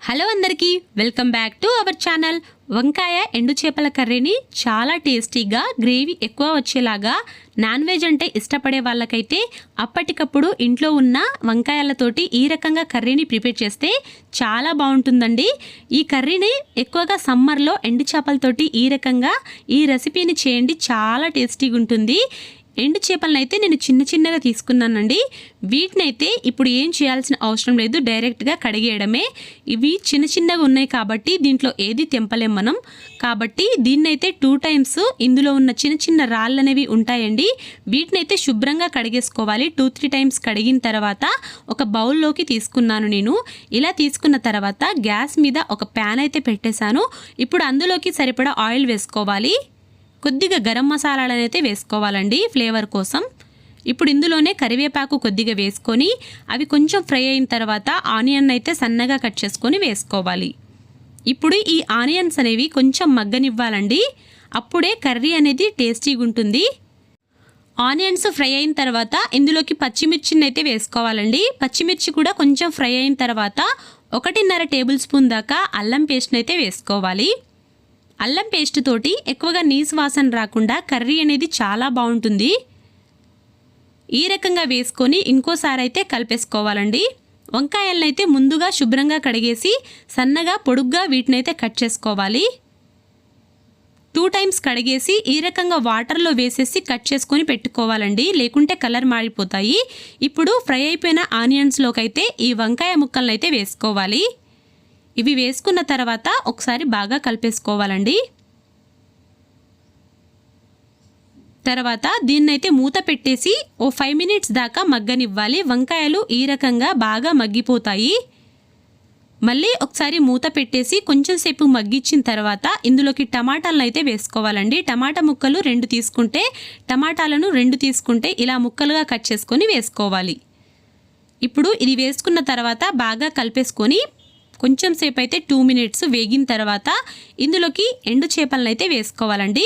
Hello అందరికీ welcome back to our channel. వంకాయ ఎండు చేపల కర్రీని చాలా టేస్టీగా గ్రేవీ ఎక్కువ వచ్చేలాగా నాన్ వెజ్ అంటే ఇష్టపడే వాళ్ళకైతే అప్పటికప్పుడు ఇంట్లో ఉన్న వంకాయలతోటి ఈ రకంగా కర్రీని ప్రిపేర్ చేస్తే చాలా బాగుంటుందండి. ఈ కర్రీని ఎక్కువగా సమ్మర్లో ఎండు చేపలతోటి ఈ రకంగా ఈ రెసిపీని చేయండి, చాలా టేస్టీగా ఉంటుంది. ఎండు చేపలను అయితే నేను చిన్నగా తీసుకున్నానండి. వీటినైతే ఇప్పుడు ఏం చేయాల్సిన అవసరం లేదు, డైరెక్ట్గా కడిగేయడమే. ఇవి చిన్నగా ఉన్నాయి కాబట్టి దీంట్లో ఏది తెంపలేం మనం. కాబట్టి దీన్నైతే 2 టైమ్స్ ఇందులో ఉన్న చిన్న రాళ్ళు అనేవి ఉంటాయండి, వీటినైతే శుభ్రంగా కడిగేసుకోవాలి. 2-3 టైమ్స్ కడిగిన తర్వాత ఒక బౌల్లోకి తీసుకున్నాను నేను. ఇలా తీసుకున్న తర్వాత గ్యాస్ మీద ఒక ప్యాన్ అయితే పెట్టేశాను. ఇప్పుడు అందులోకి సరిపడా ఆయిల్ వేసుకోవాలి. కొద్దిగా గరం మసాలాలను అయితే వేసుకోవాలండి ఫ్లేవర్ కోసం. ఇప్పుడు ఇందులోనే కరివేపాకు కొద్దిగా వేసుకొని అవి కొంచెం ఫ్రై అయిన తర్వాత ఆనియన్ అయితే సన్నగా కట్ చేసుకొని వేసుకోవాలి. ఇప్పుడు ఈ ఆనియన్స్ అనేవి కొంచెం మగ్గనివ్వాలండి, అప్పుడే కర్రీ అనేది టేస్టీగా ఉంటుంది. ఆనియన్స్ ఫ్రై అయిన తర్వాత ఇందులోకి పచ్చిమిర్చిని అయితే వేసుకోవాలండి. పచ్చిమిర్చి కూడా కొంచెం ఫ్రై అయిన తర్వాత 1.5 టేబుల్ స్పూన్ దాకా అల్లం పేస్ట్ని అయితే వేసుకోవాలి. అల్లం పేస్ట్ తోటి ఎక్కువగా నీసు వాసన రాకుండా కర్రీ అనేది చాలా బాగుంటుంది. ఈ రకంగా వేసుకొని ఇంకోసారి అయితే కలిపేసుకోవాలండి. వంకాయలను అయితే ముందుగా శుభ్రంగా కడిగేసి సన్నగా పొడుగ్గా వీటినైతే కట్ చేసుకోవాలి. 2 టైమ్స్ కడిగేసి ఈ రకంగా వాటర్లో వేసేసి కట్ చేసుకొని పెట్టుకోవాలండి, లేకుంటే కలర్ మారిపోతాయి. ఇప్పుడు ఫ్రై అయిపోయిన ఆనియన్స్లోకి అయితే ఈ వంకాయ ముక్కలను అయితే వేసుకోవాలి. ఇవి వేసుకున్న తర్వాత ఒకసారి బాగా కలిపేసుకోవాలండి. తర్వాత దీన్నైతే మూత పెట్టేసి 5 మినిట్స్ దాకా మగ్గనివ్వాలి. వంకాయలు ఈ రకంగా బాగా మగ్గిపోతాయి. మళ్ళీ ఒకసారి మూత పెట్టేసి కొంచెం సేపు మగ్గించిన తర్వాత ఇందులోకి టమాటాలను అయితే వేసుకోవాలండి. టమాటా ముక్కలు 2 తీసుకుంటే, టమాటాలను 2 తీసుకుంటే ఇలా ముక్కలుగా కట్ చేసుకొని వేసుకోవాలి. ఇప్పుడు ఇది వేసుకున్న తర్వాత బాగా కలిపేసుకొని కొంచెం సేపు అయితే 2 మినిట్స్ వేగిన తర్వాత ఇందులోకి ఎండు చేపలను అయితే వేసుకోవాలండి.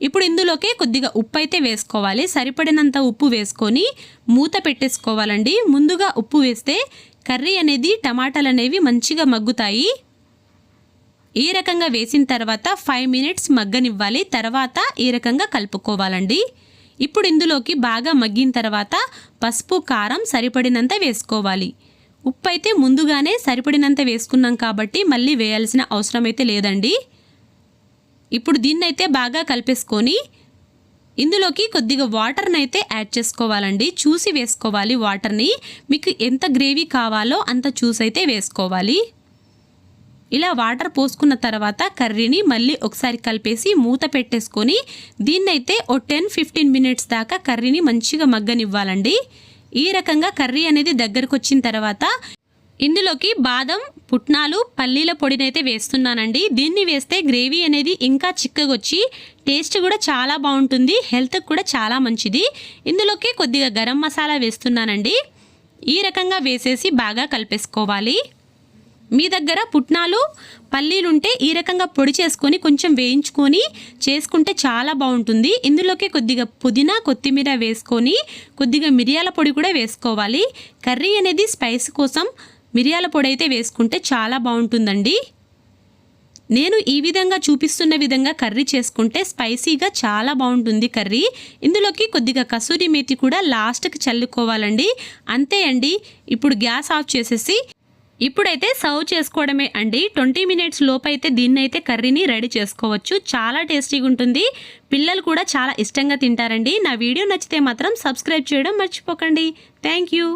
ఇప్పుడు ఇందులోకి కొద్దిగా ఉప్పు అయితే వేసుకోవాలి. సరిపడినంత ఉప్పు వేసుకొని మూత పెట్టేసుకోవాలండి. ముందుగా ఉప్పు వేస్తే కర్రీ అనేది టమాటాలు అనేవి మంచిగా మగ్గుతాయి. ఈ రకంగా వేసిన తర్వాత 5 మినిట్స్ మగ్గనివ్వాలి. తర్వాత ఈ రకంగా కలుపుకోవాలండి. ఇప్పుడు ఇందులోకి బాగా మగ్గిన తర్వాత పసుపు, కారం సరిపడినంత వేసుకోవాలి. ఉప్పు అయితే ముందుగానే సరిపడినంత వేసుకున్నాం కాబట్టి మళ్ళీ వేయాల్సిన అవసరం అయితే లేదండి. ఇప్పుడు దీన్నైతే బాగా కలిపేసుకొని ఇందులోకి కొద్దిగా వాటర్ని అయితే యాడ్ చేసుకోవాలండి. చూసి వేసుకోవాలి వాటర్ని. మీకు ఎంత గ్రేవీ కావాలో అంత చూసి అయితే వేసుకోవాలి. ఇలా వాటర్ పోసుకున్న తర్వాత కర్రీని మళ్ళీ ఒకసారి కలిపేసి మూత పెట్టేసుకొని దీన్నైతే 10-15 మినిట్స్ దాకా కర్రీని మంచిగా మగ్గనివ్వాలండి. ఈ రకంగా కర్రీ అనేది దగ్గరకు వచ్చిన తర్వాత ఇందులోకి బాదం, పుట్నాలు, పల్లీల పొడినైతే వేస్తున్నానండి. దీన్ని వేస్తే గ్రేవీ అనేది ఇంకా చిక్కగా వచ్చి టేస్ట్ కూడా చాలా బాగుంటుంది, హెల్త్కి కూడా చాలా మంచిది. ఇందులోకి కొద్దిగా గరం మసాలా వేస్తున్నానండి. ఈ రకంగా వేసేసి బాగా కలిపేసుకోవాలి. మీ దగ్గర పుట్నాలు, పల్లీలుంటే ఈ రకంగా పొడి చేసుకొని కొంచెం వేయించుకొని చేసుకుంటే చాలా బాగుంటుంది. ఇందులోకి కొద్దిగా పుదీనా, కొత్తిమీర వేసుకొని కొద్దిగా మిరియాల పొడి కూడా వేసుకోవాలి. కర్రీ అనేది స్పైస్ కోసం మిరియాల పొడి అయితే వేసుకుంటే చాలా బాగుంటుందండి. నేను ఈ విధంగా చూపిస్తున్న విధంగా కర్రీ చేసుకుంటే స్పైసీగా చాలా బాగుంటుంది కర్రీ. ఇందులోకి కొద్దిగా కసూరి మేతి కూడా లాస్ట్కి చల్లుకోవాలండి. అంతే అండి. ఇప్పుడు గ్యాస్ ఆఫ్ చేసేసి ఇప్పుడైతే సర్వ్ చేసుకోవడమే అండి. 20 మినిట్స్ లోపు అయితే దీన్నైతే కర్రీని రెడీ చేసుకోవచ్చు. చాలా టేస్టీగా ఉంటుంది, పిల్లలు కూడా చాలా ఇష్టంగా తింటారండి. నా వీడియో నచ్చితే మాత్రం సబ్స్క్రైబ్ చేయడం మర్చిపోకండి. Thank you.